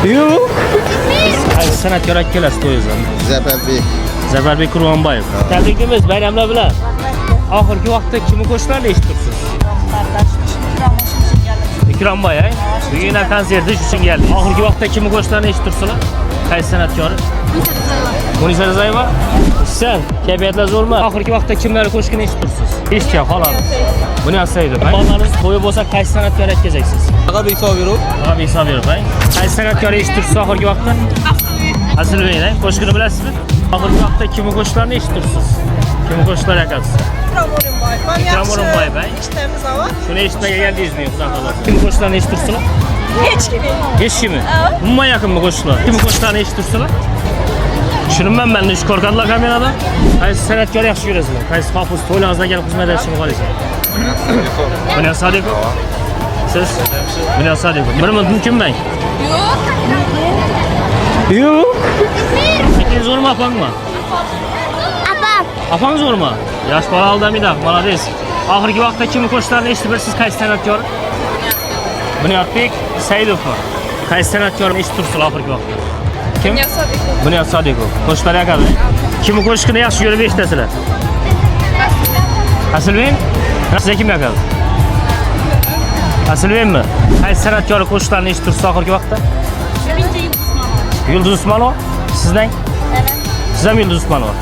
Yo'q. Qaysi san'atkor kelasiz to'yingizga? Zafarbek. Zafarbek Qurbonboyev. Tabriklaymiz bayramlar bilan. Oxirgi vaqtda kimni qo'shiqlarini eshitibsiz? Ikramboy, bugun konserti uchun keldi. Oxirgi vaqtda kimni qo'shiqlarini eshitibsizlar? Qaysi san'atkor? Munisa Rizayeva. Sen kayfiyatlar zo'rmi? Oxirgi vaqtda kimlarni qo'shiqini eshitibsiz? Eshitgan xolos. Buni asaydi. Bolalaringiz to'yi bo'lsa qaysi san'atkor yetkazasiz? Ag'abek Sobirov. Ag'abek Sobirov, qaysi san'atkor eshitibsiz oxirgi vaqtda? Asilbek, qo'shiqni bilasizmi? Oxirgi vaqtda kimni qo'shiqlarini eshitibsiz? Kimni qo'shiqlar aytasiz? Ikram O'rinboyev, İşlerimiz var. Shuni eshitmaga keldingizmi, xudo xohlasa? Kim qo'shiqlarini eshitibsizlar? Hiç gibi. Hech kimi? Umuman yaqinmi qo'shiqlar? Kim qo'shiqlarini eshitibsizlar? Tushunman men, ish ko'rganlar kameradan. Qaysi san'atkor yaxshi ko'rasizlar? Qaysi hofiz to'ylaringizda kelib xizmat etishini xohlaysiz? Bunyod Sodiqov. Siz? Bunyod Sodiqov. Bir minut mumkinmi? Yo'q. Sekin zo'rmi opangmi? Apam. Apang zo'rmi? Yosh bola aldamaydi, молодец. Oxirgi vaqtda kimni qo'shiqlarini eshitib birsiz qaysi san'atkor? Bunyodbek Saidov. Qaysi san'atkorni eshitibsiz oxirgi vaqtda? Kim? Bunyod Sodiqov. Qo'shiqlar yakadi. Kimni qo'shiqini yaxshi ko'rib eshitasizlar? Asilbek? Sizga kim yakadi? Asilbekmi? Qaysi san'atkorning qo'shiqlarini eshitibsiz oxirgi vaqtda? Yulduz Usmonova. Sizdan? Siz ham Yulduz Usmonova.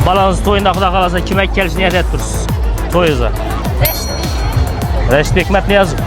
Balangiz to'yinda xudo xolasa kim kelishni niyat etib tursiz? To'yingizga. Rashid Hikmatniyazov.